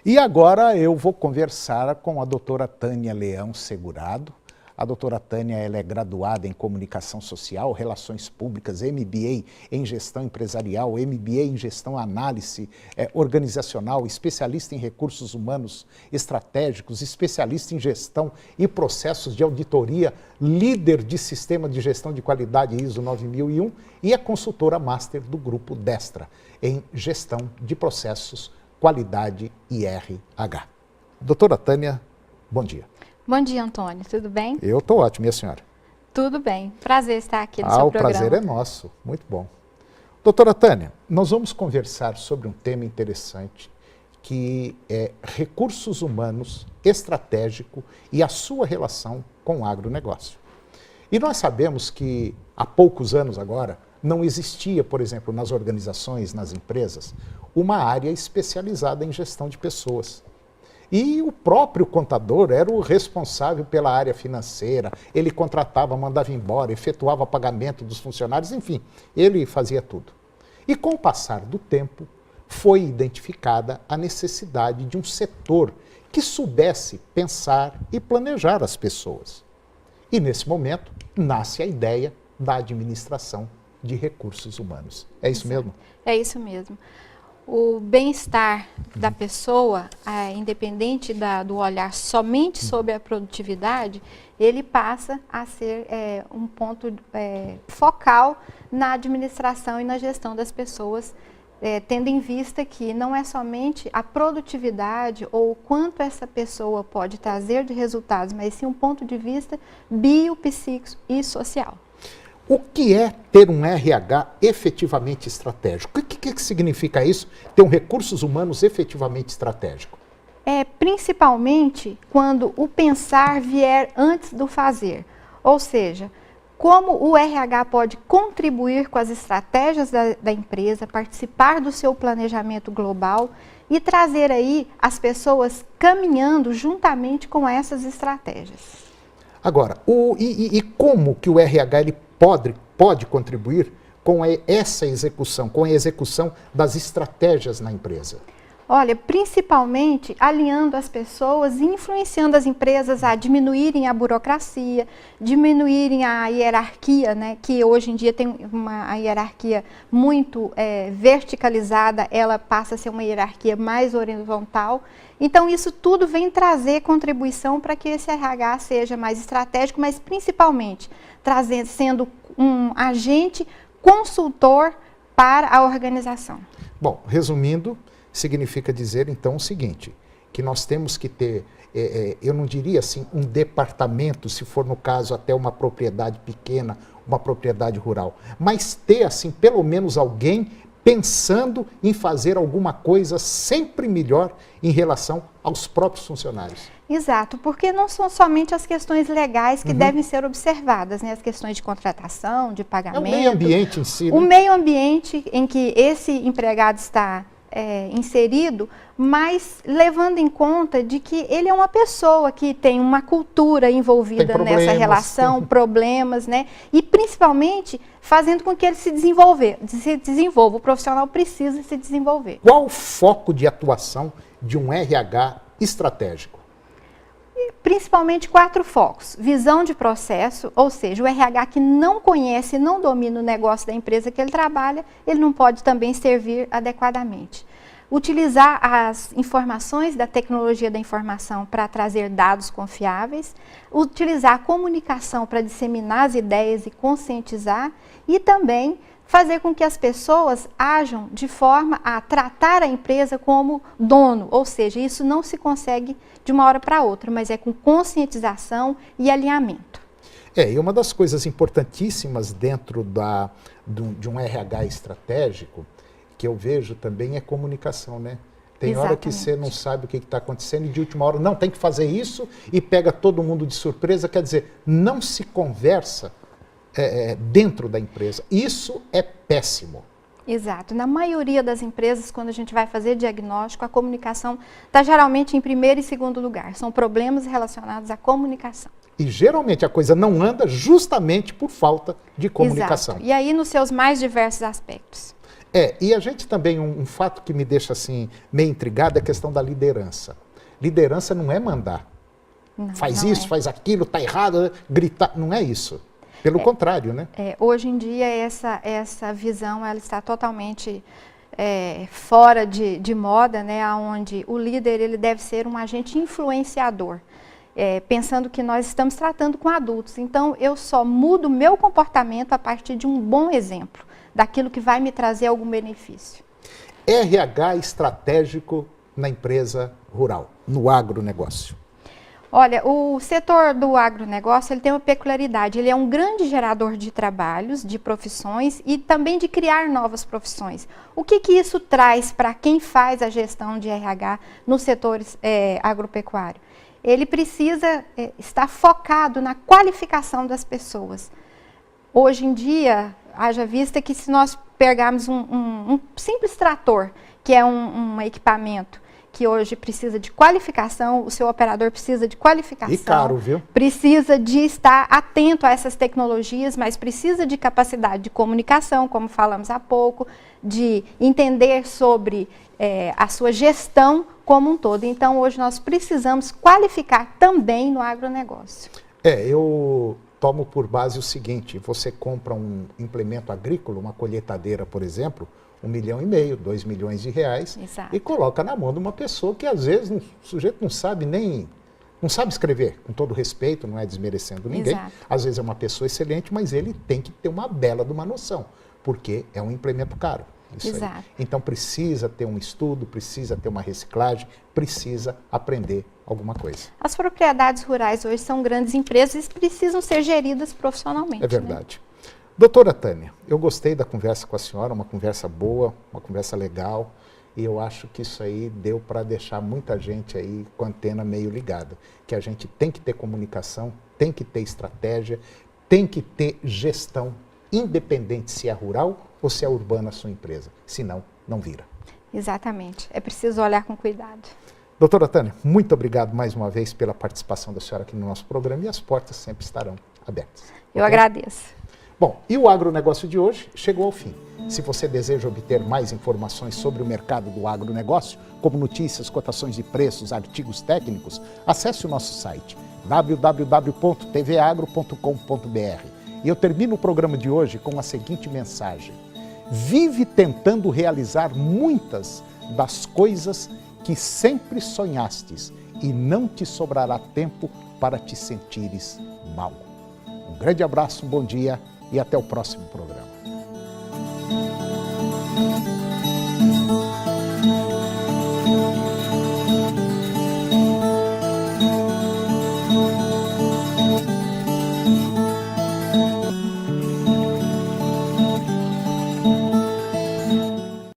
E agora eu vou conversar com a doutora Tânia Leão Segurado. A doutora Tânia ela é graduada em Comunicação Social, Relações Públicas, MBA em Gestão Empresarial, MBA em Gestão Análise Organizacional, especialista em Recursos Humanos Estratégicos, especialista em Gestão e Processos de Auditoria, líder de Sistema de Gestão de Qualidade ISO 9001 e é consultora master do Grupo Destra em Gestão de Processos, Qualidade e RH. Doutora Tânia, bom dia. Bom dia, Antônio. Tudo bem? Eu estou ótimo, e a senhora? Tudo bem. Prazer estar aqui no seu programa. O prazer é nosso. Muito bom. Doutora Tânia, nós vamos conversar sobre um tema interessante que é recursos humanos estratégico e a sua relação com o agronegócio. E nós sabemos que há poucos anos agora não existia, por exemplo, nas organizações, nas empresas, uma área especializada em gestão de pessoas. E o próprio contador era o responsável pela área financeira, ele contratava, mandava embora, efetuava pagamento dos funcionários, enfim, ele fazia tudo. E com o passar do tempo, foi identificada a necessidade de um setor que soubesse pensar e planejar as pessoas. E nesse momento, nasce a ideia da administração de recursos humanos. É isso mesmo? É isso mesmo. O bem-estar da pessoa, independente do olhar somente sobre a produtividade, ele passa a ser um ponto focal na administração e na gestão das pessoas, tendo em vista que não é somente a produtividade ou o quanto essa pessoa pode trazer de resultados, mas sim um ponto de vista biopsíquico e social. O que é ter um RH efetivamente estratégico? O que significa isso, ter um recursos humanos efetivamente estratégico? Principalmente quando o pensar vier antes do fazer. Ou seja, como o RH pode contribuir com as estratégias da empresa, participar do seu planejamento global e trazer aí as pessoas caminhando juntamente com essas estratégias. Agora, como que o RH ele pode contribuir com essa execução, com a execução das estratégias na empresa? Olha, principalmente alinhando as pessoas e influenciando as empresas a diminuírem a burocracia, diminuírem a hierarquia, né, que hoje em dia tem a hierarquia muito verticalizada, ela passa a ser uma hierarquia mais horizontal. Então, isso tudo vem trazer contribuição para que esse RH seja mais estratégico, mas principalmente sendo um agente consultor para a organização. Bom, resumindo, significa dizer então o seguinte, que nós temos que ter, eu não diria assim, um departamento, se for no caso até uma propriedade pequena, uma propriedade rural, mas ter assim pelo menos alguém pensando em fazer alguma coisa sempre melhor em relação aos próprios funcionários. Exato, porque não são somente as questões legais que devem ser observadas, né? As questões de contratação, de pagamento. É o meio ambiente em si, né? O meio ambiente em que esse empregado está inserido, mas levando em conta de que ele é uma pessoa que tem uma cultura envolvida nessa relação, problemas, né? E principalmente fazendo com que ele se desenvolva. O profissional precisa se desenvolver. Qual o foco de atuação de um RH estratégico? Principalmente 4 focos. Visão de processo, ou seja, o RH que não conhece, não domina o negócio da empresa que ele trabalha, ele não pode também servir adequadamente. Utilizar as informações da tecnologia da informação para trazer dados confiáveis, utilizar a comunicação para disseminar as ideias e conscientizar, e também fazer com que as pessoas ajam de forma a tratar a empresa como dono, ou seja, isso não se consegue de uma hora para outra, mas é com conscientização e alinhamento. E uma das coisas importantíssimas dentro de um RH estratégico, que eu vejo também, é comunicação, né? Tem hora que você não sabe o que está acontecendo e de última hora, não, tem que fazer isso e pega todo mundo de surpresa, quer dizer, não se conversa dentro da empresa. Isso é péssimo. Exato. Na maioria das empresas, quando a gente vai fazer diagnóstico, a comunicação está geralmente em primeiro e segundo lugar. São problemas relacionados à comunicação. E geralmente a coisa não anda justamente por falta de comunicação. Exato. E aí nos seus mais diversos aspectos. E a gente também, um fato que me deixa assim meio intrigado é a questão da liderança. Liderança não é mandar. Não, faz não isso, é. faz aquilo, tá errado, gritar. Não é isso. Pelo contrário, né? Hoje em dia essa visão ela está totalmente fora de moda, né? Onde o líder ele deve ser um agente influenciador. Pensando que nós estamos tratando com adultos. Então, eu só mudo meu comportamento a partir de um bom exemplo, daquilo que vai me trazer algum benefício. RH estratégico na empresa rural, no agronegócio. Olha, o setor do agronegócio ele tem uma peculiaridade, ele é um grande gerador de trabalhos, de profissões e também de criar novas profissões. O que isso traz para quem faz a gestão de RH nos setores agropecuário? Ele precisa estar focado na qualificação das pessoas. Hoje em dia, haja vista que se nós pegarmos um simples trator, que é um equipamento que hoje precisa de qualificação, o seu operador precisa de qualificação. E caro, viu? Precisa de estar atento a essas tecnologias, mas precisa de capacidade de comunicação, como falamos há pouco, de entender sobre a sua gestão como um todo. Então, hoje nós precisamos qualificar também no agronegócio. Eu tomo por base o seguinte, você compra um implemento agrícola, uma colheitadeira, por exemplo, 1,5 milhão, 2 milhões de reais, Exato. E coloca na mão de uma pessoa que às vezes o sujeito não sabe escrever, com todo respeito, não é desmerecendo ninguém. Exato. Às vezes é uma pessoa excelente, mas ele tem que ter uma bela de uma noção, porque é um implemento caro. Exato. Aí. Então precisa ter um estudo, precisa ter uma reciclagem, precisa aprender alguma coisa. As propriedades rurais hoje são grandes empresas e precisam ser geridas profissionalmente. É verdade. Né? Doutora Tânia, eu gostei da conversa com a senhora, uma conversa boa, uma conversa legal, e eu acho que isso aí deu para deixar muita gente aí com a antena meio ligada, que a gente tem que ter comunicação, tem que ter estratégia, tem que ter gestão, independente se é rural ou se é urbana a sua empresa, senão não vira. Exatamente, é preciso olhar com cuidado. Doutora Tânia, muito obrigado mais uma vez pela participação da senhora aqui no nosso programa e as portas sempre estarão abertas. Eu agradeço. Bom, e o agronegócio de hoje chegou ao fim. Se você deseja obter mais informações sobre o mercado do agronegócio, como notícias, cotações de preços, artigos técnicos, acesse o nosso site www.tvagro.com.br. E eu termino o programa de hoje com a seguinte mensagem: vive tentando realizar muitas das coisas que sempre sonhastes e não te sobrará tempo para te sentires mal. Um grande abraço, um bom dia e até o próximo programa.